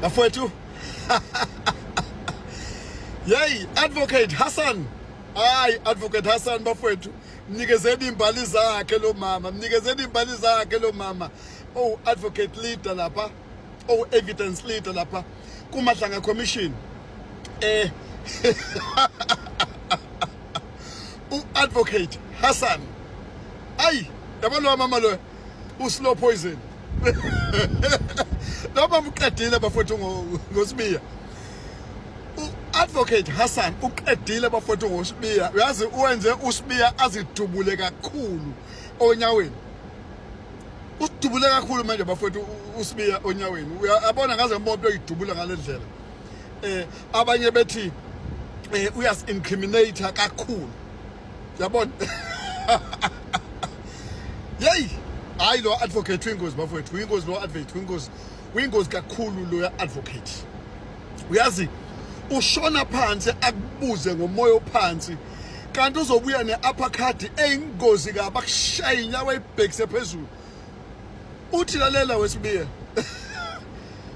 bafowethu. Yey, Advocate Hassan. Hayi, Advocate Hassan bafowethu. Mnikezeni imbali zakhe lo mama, mnikezeni imbali zakhe lo mama. Oh, advocate leader lapha. Oh, evidence leader lapha. Kumadlanga commission. Advocate Hassan. Ay, yabona mama lo slow poison. Noma mqedile bafowethu ngosibiya. Advocate Hassan uqedile bafowethu ngosibiya. Uyazi uwenze usibiya azidubule kakhulu onyaweni. Udubule kakhulu manje bafowethu usibiya onyaweni. Uyabona ngaze umuntu oyidubula ngalendlela. Abanye bethi uyas incriminate kakhulu. Yabona. Yey, hayi lo advocate wingozi bafowethu, wingozi lo advocate wingozi kakhulu lo advocate. Uyazi ushona phansi akubuze ngomoya ophansi kanti uzobuya neuppercut eyingozi kabi akushaya inyawo ebhekise phezulu. Uthi lalela wesibiya.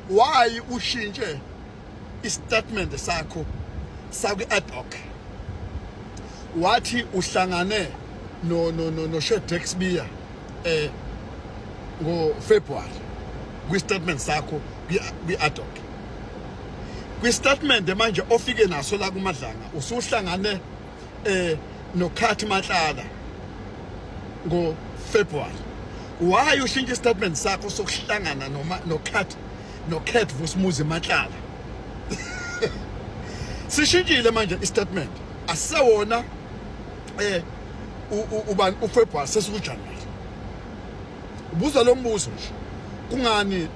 Why ushintshe istatement sakho saku ad hoc? Wathi uhlangane no Shedex Sibiya ngo February kwi statement sakho kwi ad hoc. Kwi statement manje ofike naso la kumadlanga usuhlangane no Khathi Matlala ngo February. Why ushintshe statement sakho sokuhlangana no Khathi Vusimuzi Matlala? Sishintshile manje istatement asewona ubani uFebruary sesikuJanuary. Ubuza lo mbuzo nje. Kungani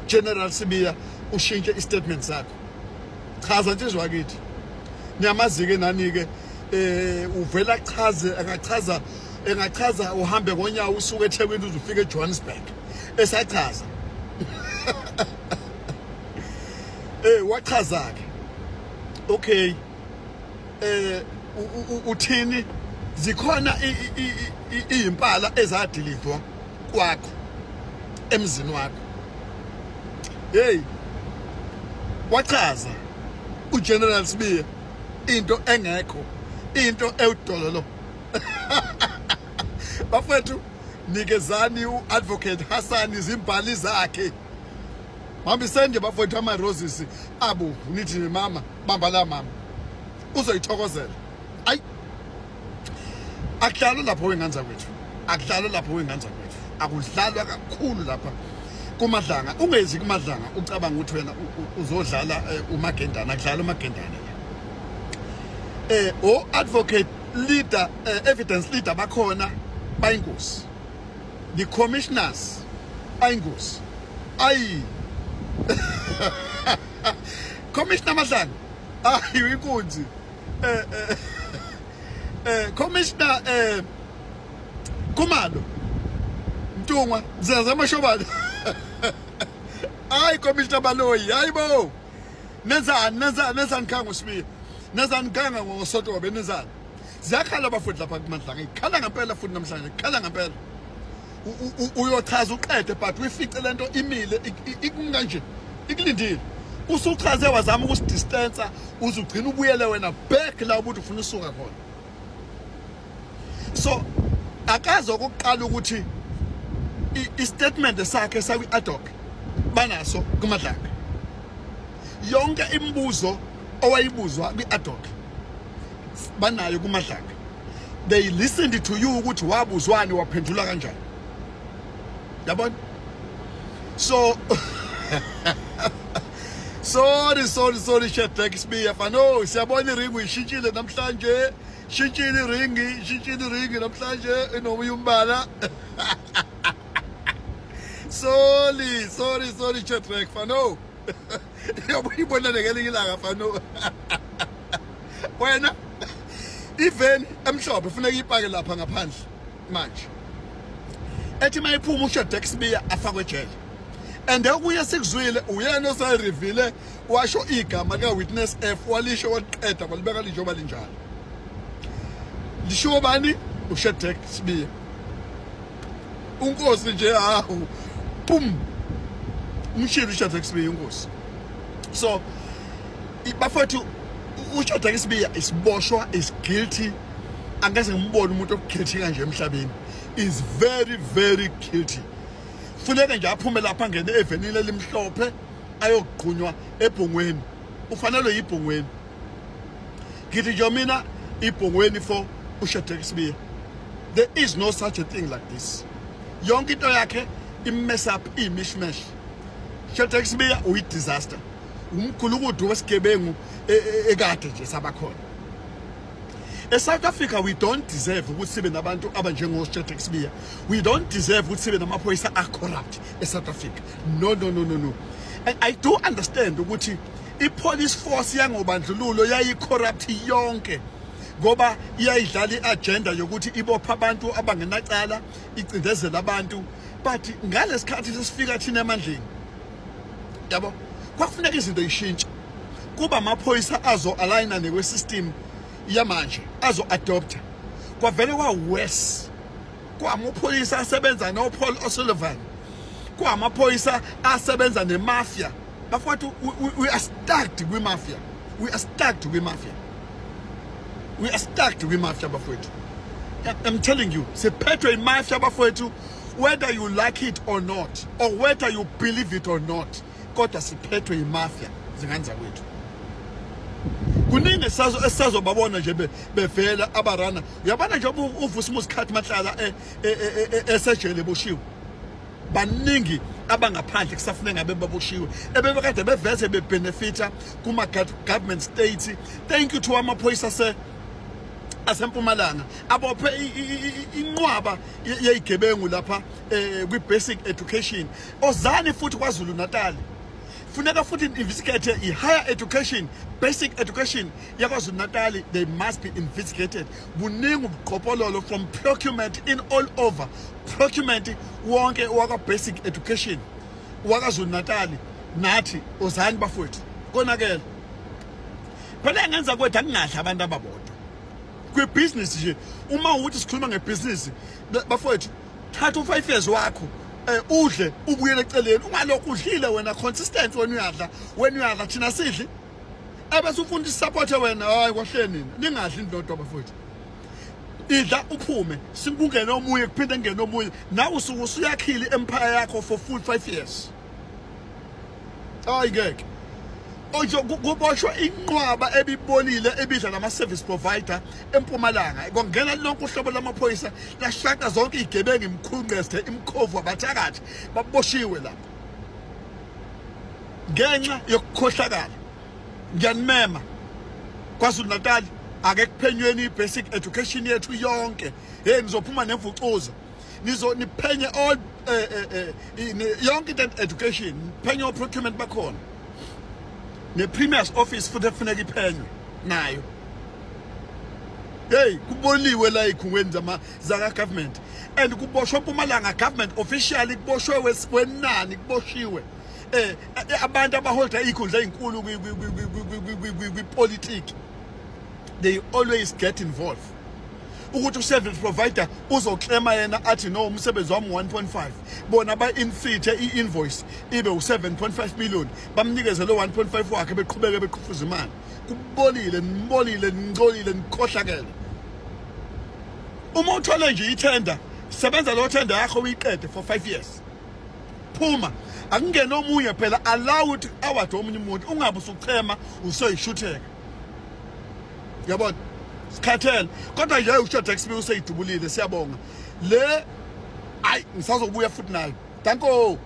General Sibiya ushintshe istatement sakho? Chaza insizwa kithi. Niyamazike nani ke uvela chaze engachaza uhambe ngonyawo usuke eThekwini uzufika eJohannesburg. Esachaza. Wachaza ke. Okay. Uthini zikhona impala ezadilidwa kwakho emzini wakho. Hey, wachaza uGeneral Sibiya into engekho, into ewudololo. Bafethu nikezani uAdvocate Hassan izimbali zakhe. Mambisende bafethu ama roses abo nithi mama bamba la mama uzoyithokozela. Ay, akudlalwa lapho wenganza kwethu, akudlalwa lapho wenganza kwethu, akudlalwa kakhulu lapha kumadlanga. Ungezi kumadlanga ucabanga ukuthi wena uzodlala uMagendana, akudlala uMagendana. O advocate leader, evidence leader bakhona bayingosi, the commissioners ayingosi. Ay, Commissioner Matlanga, ayi inkunzi. Commissioner Khumalo Mtungwa Mzaza Mashobala. Ayi Commissioner Baloyi, hayibo. Nenzani khango Sibiya. Nenzani kanga ngoSotobe nenzani. Ziyakhala bafuthu lapha kumadlanga. Ikhala ngempela futhi namhlanje, ikhala ngempela. Uyochaza uqede but uyifice lento imile ikunganje. Ikulindile. Usuchaze wazama ukusidistance uzugcina ubuyele wena back la ubuthi ufuna usuka khona. So akazo ukuqala ukuthi istatement sakhe saku ad hoc banaso kumadlanga. Yonke imibuzo owayibuzwa kwi ad hoc banayo kumadlanga. They listened to you ukuthi wabuzwani waphendula kanjani. Yabona? So sorry Shedex Sibiya fano siyabona iringi uyishintshile namhlanje, shintshile iringi namhlanje enobuye umbala. Sorry Shedex fano. Yabona ngelinye ilanga fano. Wena even emhlophe ufuneka ipake lapha ngaphandle manje. Ethi mayiphuma uShedex Sibiya afakwe ejele. And ukuya sikuzwile uyena osayirivile washo igama lika Witness F walisho waqeda balibeka lijoba linjalo. Lisho bani uShedex Sibiya. Unkosi nje hawu. Pum. Umshilo uShedex Sibiya unkosi. So bafowethu uShadrack Sibiya isiboshwa is guilty angeze ngimbone umuntu oguilty kanje emhlabeni is very very guilty funeka nje aphume lapha ngene evenile limhlophe ayogqunywa ebhongweni ufanele yibhongweni ngithi nje mina ibhongweni for uShadrack Sibiya. There is no such a thing like this. Yonke into yakhe mess up mishmash. Shadrack Sibiya uyi disaster. Umkhulukudu wesigebengu ekade nje sabakhona. ESouth Africa we don't deserve ukuthi sibe nabantu abanjengo Shadrack Sibiya. We don't deserve ukuthi sibe namaphoyisa are corrupt eSouth Africa. No. And I do understand ukuthi ipolice force yangobandlululo yayi corrupt yonke. Ngoba iyayidlala iagenda yokuthi ibopha abantu abangenacala icindezela abantu but ngalesikhathi sesifika thina emandleni yabo kwakufuneka izinto ishintshe kuba amaphoyisa azo aligna nekwe system yamanje azo adopter kwavele kwa worse kwamaphoyisa asebenza no Paul O'Sullivan kwamaphoyisa asebenza nemafia bafowethu we are stuck with mafia we are stuck with mafia bafowethu. I'm telling you sephetwe imafia bafowethu whether you like it or not or whether you believe it or not kodwa siphethwe imafia zingane zakwethu kuningi esazobabona nje bevela abarana uyabona nje uVusimuzi Khathi Mahlala esejele boshiwe baningi abangaphandle kusafune ngabe baboshiwe ebebekade beveze bebenefita kuma government states. Thank you to amaphoyisa asempumalanga abophe inqwaba yeyigebengu lapha kwi basic education ozani futhi kwaZulu Natal funeka futhi investigate i-higher education basic education yakwaZulu Natal. They must be investigated. Buningi ubuqhophololo from procurement in all over procurement wonke waka basic education wakwaZulu Natal nathi ozani bafowethu konakela phela ngenza kwethu akungahle abantu ababodwa kwi business nje uma uthi sikhuluma ngebusiness bafowethu thatha u5 years wakho udle ubuyele eceleni ungalokho udlile wena consistent when uyadla thina sidli abese ufunda isupport wena hayi kwahle nina ningadli indodwa bafowethu idla uphume sikungena omunye kuphinde ngene omunye nawe usuku usuyakhile empire yakho for full 5 years hayi ngeke ojo kuboshwa inqwaba ebibonile ebidla nama service provider empumalanga kwangena lonke uhlobo lamaphoyisa lashaka zonke igebengu imkhungeste imkhovu abathakathi baboshiwe lapha ngenxa yokukhohlakala. Ngiyanimema kwaZulu Natal ake kuphenyweni basic education yethu yonke nizophuma nemvucuza niphenye all yonke education phenye procurement bakhona ne premier's office futhi efuneka iphenywe nayo kuboliwe la ikhungweni zaka government and kuboshwa Mpumalanga government officially kuboshwe wenani kuboshiwe abantu abaholda ikhundla ezinkulu kwipolitiki. They always get involved ukuthi service provider uzoklema yena athi no umsebenzi wami 1.5 bona ba inflate i-invoice ibe u7.5 million bamnikeze lo 1.5 wakhe beqhubeke beqhufuza imali kubolile ngcolile nikhohlakele. Uma uthola nje itender sebenza lo tender yakho uyiqede for 5 years phuma akungena omunye phela allow ukuthi awade omunye umuntu ungabe usuchema usoyishutheka yabona sikhathele kodwa nje uShadrack Sibiya useyidubulile siyabonga le ayi ngisazobuya futhi nayo danko.